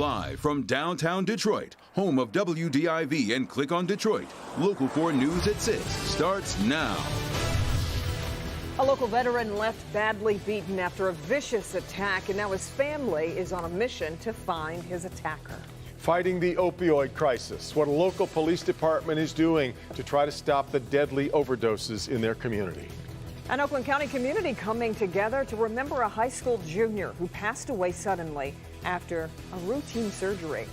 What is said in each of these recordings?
Live from downtown Detroit, home of WDIV and Click on Detroit, Local 4 News at 6 starts now. A local veteran left badly beaten after a vicious attack, and now his family is on a mission to find his attacker. Fighting the opioid crisis, what a local police department is doing to try to stop the deadly overdoses in their community. An Oakland County community coming together to remember a high school junior who passed away suddenly after a routine surgery.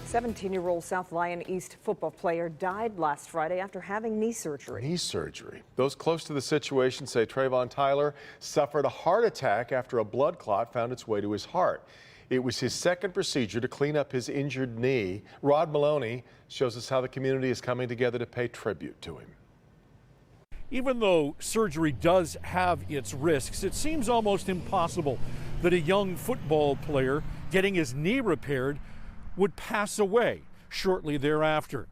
17-year-old South Lyon East football player died last Friday after having knee surgery. Knee surgery. Those close to the situation say Trayvon Tyler suffered a heart attack after a blood clot found its way to his heart. It was his second procedure to clean up his injured knee. Rod Maloney shows us how the community is coming together to pay tribute to him. Even though surgery does have its risks, it seems almost impossible that a young football player getting his knee repaired would pass away shortly thereafter.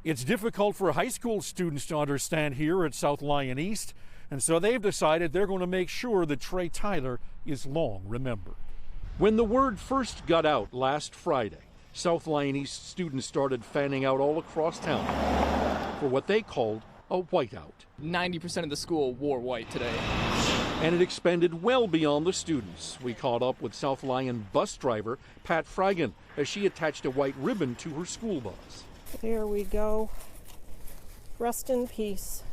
It's difficult for high school students to understand here at South Lyon East, and so they've decided they're going to make sure that Trey Tyler is long remembered. When the word first got out last Friday, South Lyon East students started fanning out all across town for what they called a whiteout. 90% of the school wore white today. And it expanded well beyond the students. We caught up with South Lyon bus driver Pat Fragan as she attached a white ribbon to her school bus. There we go. Rest in peace.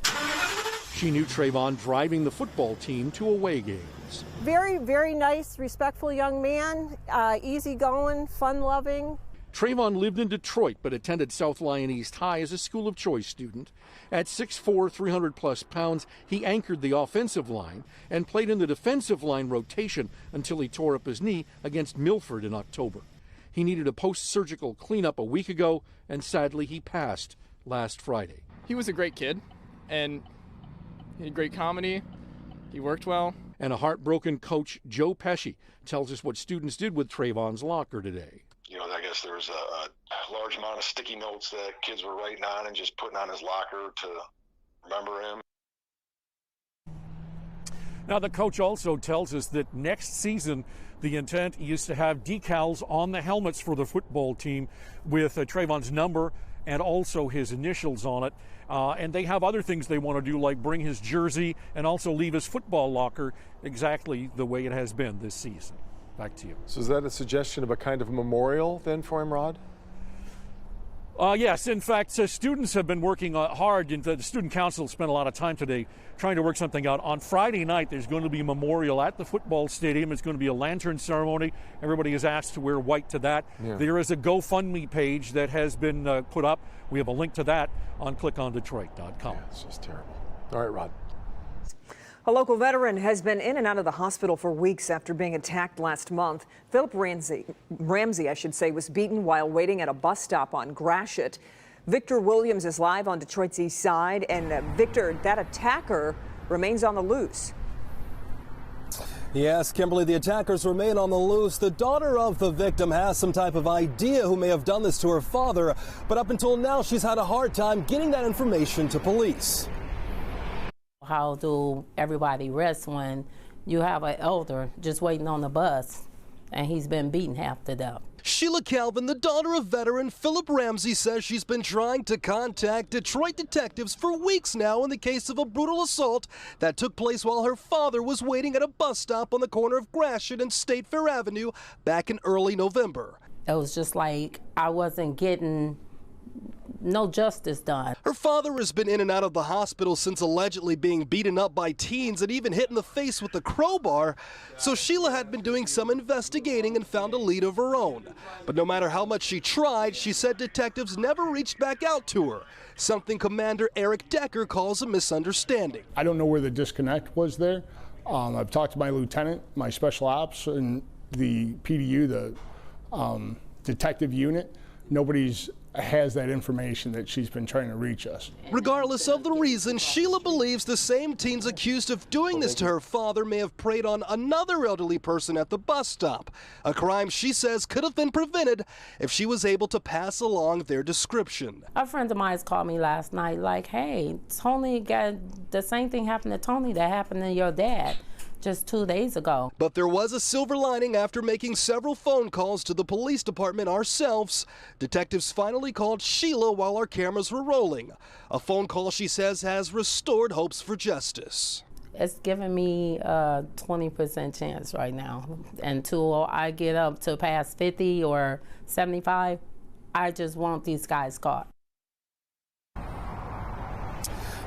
She knew Trayvon driving the football team to away games. Very, very nice, respectful young man, easygoing, fun-loving. Trayvon lived in Detroit but attended South Lyon East High as a school of choice student. At 6'4", 300-plus pounds, he anchored the offensive line and played in the defensive line rotation until he tore up his knee against Milford in October. He needed a post-surgical cleanup a week ago, and sadly he passed last Friday. He was a great kid, and he had great comedy. He worked well. And a heartbroken coach, Joe Pesci, tells us what students did with Trayvon's locker today. You know, I guess there was a large amount of sticky notes that kids were writing on and just putting on his locker to remember him. Now, the coach also tells us that next season, the intent is to have decals on the helmets for the football team with Trayvon's number and also his initials on it. And they have other things they want to do, like bring his jersey and also leave his football locker exactly the way it has been this season. Back to you. So is that a suggestion of a kind of memorial then for him, Rod? Yes, in fact, students have been working hard. The student council spent a lot of time today trying to work something out. On Friday night, there's going to be a memorial at the football stadium. It's going to be a lantern ceremony. Everybody is asked to wear white to that. Yeah. There is a GoFundMe page that has been put up. We have a link to that on clickondetroit.com. Yeah, it's just terrible. All right, Rod. A local veteran has been in and out of the hospital for weeks after being attacked last month. Philip Ramsey, was beaten while waiting at a bus stop on Gratiot. Victor Williams is live on Detroit's east side. And Victor, that attacker remains on the loose. Yes, Kimberly, the attackers remain on the loose. The daughter of the victim has some type of idea who may have done this to her father, but up until now, she's had a hard time getting that information to police. How do everybody rest when you have an elder just waiting on the bus and he's been beaten half to death? Sheila Calvin, the daughter of veteran Philip Ramsey, says she's been trying to contact Detroit detectives for weeks now in the case of a brutal assault that took place while her father was waiting at a bus stop on the corner of Gratiot and State Fair Avenue back in early November. It was just like I wasn't getting no justice done. Her father has been in and out of the hospital since allegedly being beaten up by teens and even hit in the face with a crowbar. So Sheila had been doing some investigating and found a lead of her own. But no matter how much she tried, she said detectives never reached back out to her, something Commander Eric Decker calls a misunderstanding. I don't know where the disconnect was there. I've talked to my lieutenant, my special ops, and the PDU, the detective unit. Nobody's has that information that she's been trying to reach us. Regardless of the reason, Sheila believes the same teens accused of doing this to her father may have preyed on another elderly person at the bus stop, a crime she says could have been prevented if she was able to pass along their description. A friend of mine called me last night like, hey, Tony got the same thing happened to Tony that happened to your dad. just 2 days ago. But there was a silver lining after making several phone calls to the police department ourselves. Detectives finally called Sheila while our cameras were rolling. A phone call she says has restored hopes for justice. It's giving me a 20% chance right now. Until I get up to past 50 or 75, I just want these guys caught.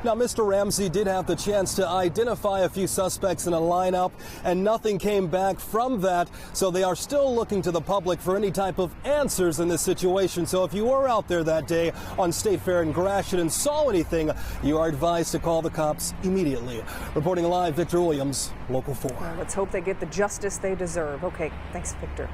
Now, Mr. Ramsey did have the chance to identify a few suspects in a lineup, and nothing came back from that. So they are still looking to the public for any type of answers in this situation. So if you were out there that day on State Fair in Gratiot and saw anything, you are advised to call the cops immediately. Reporting live, Victor Williams, Local 4. Well, let's hope they get the justice they deserve. Okay, thanks, Victor.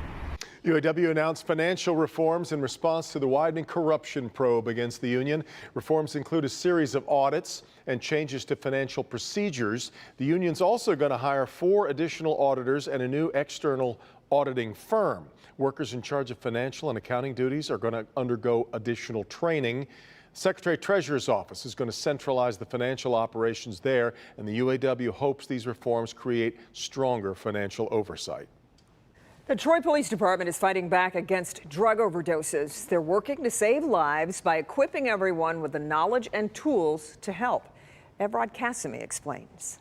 UAW announced financial reforms in response to the widening corruption probe against the union. Reforms include a series of audits and changes to financial procedures. The union's also going to hire 4 additional auditors and a new external auditing firm. Workers in charge of financial and accounting duties are going to undergo additional training. Secretary Treasurer's office is going to centralize the financial operations there, and the UAW hopes these reforms create stronger financial oversight. The Troy Police Department is fighting back against drug overdoses. They're working to save lives by equipping everyone with the knowledge and tools to help. Evrod Cassimy explains.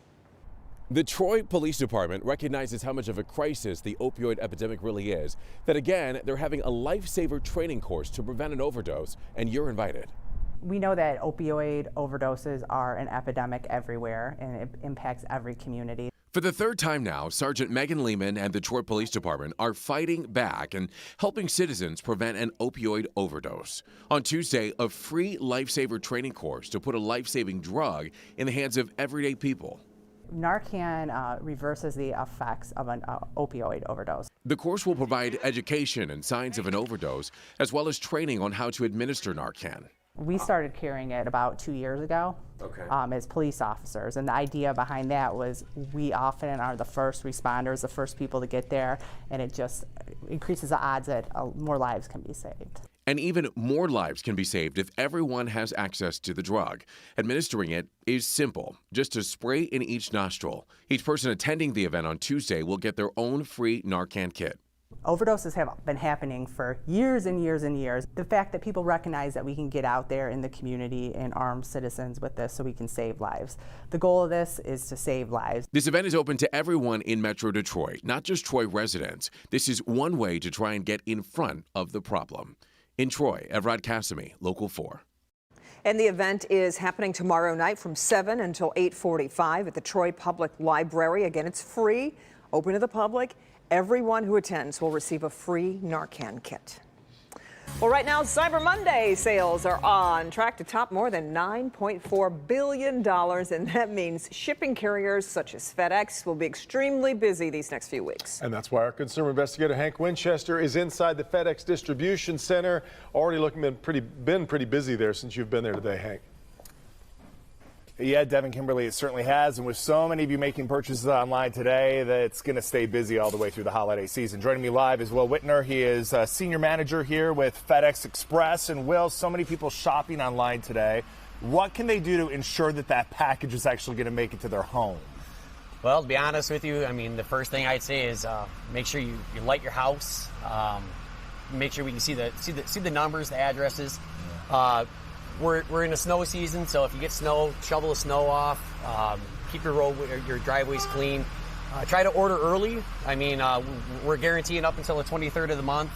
The Troy Police Department recognizes how much of a crisis the opioid epidemic really is. That again, they're having a lifesaver training course to prevent an overdose, and you're invited. We know that opioid overdoses are an epidemic everywhere, and it impacts every community. For the third time now, Sergeant Megan Lehman and the Troy Police Department are fighting back and helping citizens prevent an opioid overdose. On Tuesday, a free lifesaver training course to put a life-saving drug in the hands of everyday people. Narcan reverses the effects of an opioid overdose. The course will provide education and signs of an overdose, as well as training on how to administer Narcan. We started carrying it about 2 years ago as police officers, and the idea behind that was we often are the first responders, the first people to get there, and it just increases the odds that more lives can be saved. And even more lives can be saved if everyone has access to the drug. Administering it is simple, just a spray in each nostril. Each person attending the event on Tuesday will get their own free Narcan kit. Overdoses have been happening for years and years and years. The fact that people recognize that we can get out there in the community and arm citizens with this so we can save lives. The goal of this is to save lives. This event is open to everyone in Metro Detroit, not just Troy residents. This is one way to try and get in front of the problem. In Troy, Evrod Cassimy, Local 4. And the event is happening tomorrow night from 7 until 8:45 at the Troy Public Library. Again, it's free, open to the public. Everyone who attends will receive a free Narcan kit. Well, right now, Cyber Monday sales are on track to top more than $9.4 billion, and that means shipping carriers such as FedEx will be extremely busy these next few weeks. And that's why our consumer investigator Hank Winchester is inside the FedEx distribution center. Already been pretty busy there since you've been there today, Hank. Yeah, Devin, Kimberly, it certainly has. And with so many of you making purchases online today, that's going to stay busy all the way through the holiday season. Joining me live is Will Whitner. He is a senior manager here with FedEx Express. And Will, so many people shopping online today. What can they do to ensure that that package is actually going to make it to their home? Well, to be honest with you, I mean, the first thing I'd say is make sure you light your house. Make sure we can see the numbers, the addresses. We're in the snow season, so if you get snow, shovel the snow off. Keep your driveways clean. Try to order early. I mean, we're guaranteeing up until the 23rd of the month.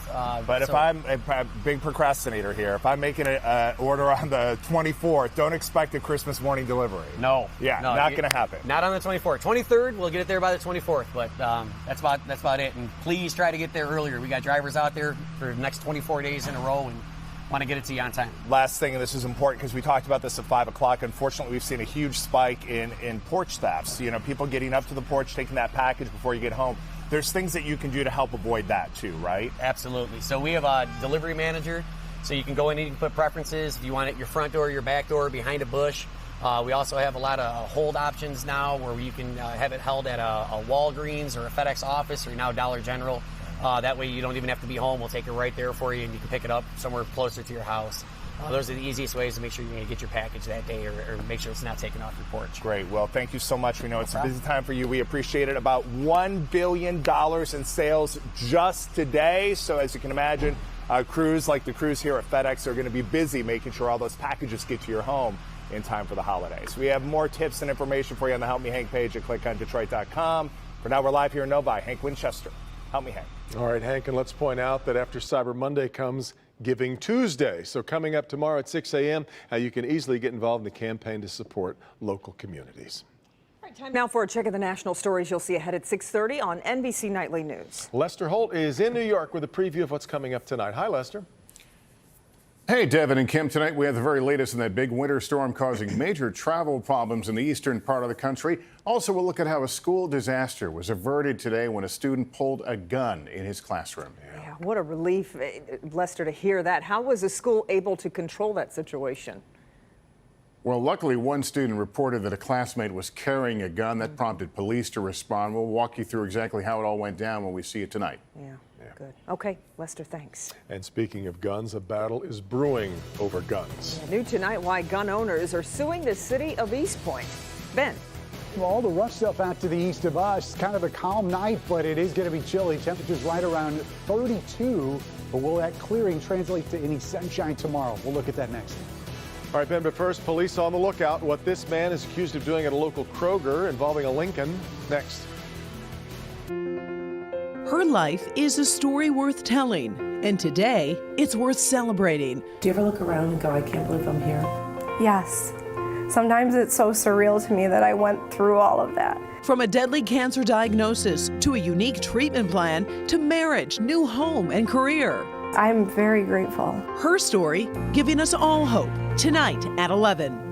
But if I'm a big procrastinator here, if I'm making an order on the 24th, don't expect a Christmas morning delivery. No. Yeah, no, not going to happen. Not on the 24th. 23rd, we'll get it there by the 24th, but that's about it. And please try to get there earlier. We got drivers out there for the next 24 days in a row, and want to get it to you on time. Last thing, and this is important because we talked about this at 5 o'clock. Unfortunately, we've seen a huge spike in porch thefts. You know, people getting up to the porch, taking that package before you get home. There's things that you can do to help avoid that too, right? Absolutely. So we have a delivery manager. So you can go in and you can put preferences. If you want it your front door, your back door, behind a bush. We also have a lot of hold options now where you can have it held at a Walgreens or a FedEx office or now Dollar General. That way you don't even have to be home. We'll take it right there for you and you can pick it up somewhere closer to your house. Those are the easiest ways to make sure you're going to get your package that day, or make sure it's not taken off your porch. Great. Well, thank you so much. We know it's a busy time for you. We appreciate it. About $1 billion in sales just today. So as you can imagine, crews like the crews here at FedEx are going to be busy making sure all those packages get to your home in time for the holidays. We have more tips and information for you on the Help Me Hank page at clickondetroit.com. For now, we're live here in Novi. Hank Winchester. Help me, Hank. All right, Hank, and let's point out that after Cyber Monday comes Giving Tuesday. So coming up tomorrow at 6 a.m., you can easily get involved in the campaign to support local communities. All right, time now for a check of the national stories you'll see ahead at 6:30 on NBC Nightly News. Lester Holt is in New York with a preview of what's coming up tonight. Hi, Lester. Hey, Devin and Kim. Tonight we have the very latest in that big winter storm causing major travel problems in the eastern part of the country. Also, we'll look at how a school disaster was averted today when a student pulled a gun in his classroom. Yeah, what a relief, Lester, to hear that. How was the school able to control that situation? Well, luckily, one student reported that a classmate was carrying a gun. That prompted police to respond. We'll walk you through exactly how it all went down when we see it tonight. Yeah. Good. Okay, Lester, thanks. And speaking of guns, a battle is brewing over guns. New tonight, why gun owners are suing the city of East Point. Ben. Well, all the rush stuff out to the east of us. Kind of a calm night, but it is going to be chilly. Temperatures right around 32. But will that clearing translate to any sunshine tomorrow? We'll look at that next. All right, Ben, but first, police on the lookout. What this man is accused of doing at a local Kroger involving a Lincoln. Next. Her life is a story worth telling, and today it's worth celebrating. Do you ever look around and go, I can't believe I'm here? Yes. Sometimes it's so surreal to me that I went through all of that. From a deadly cancer diagnosis to a unique treatment plan to marriage, new home, and career. I'm very grateful. Her story giving us all hope tonight at 11.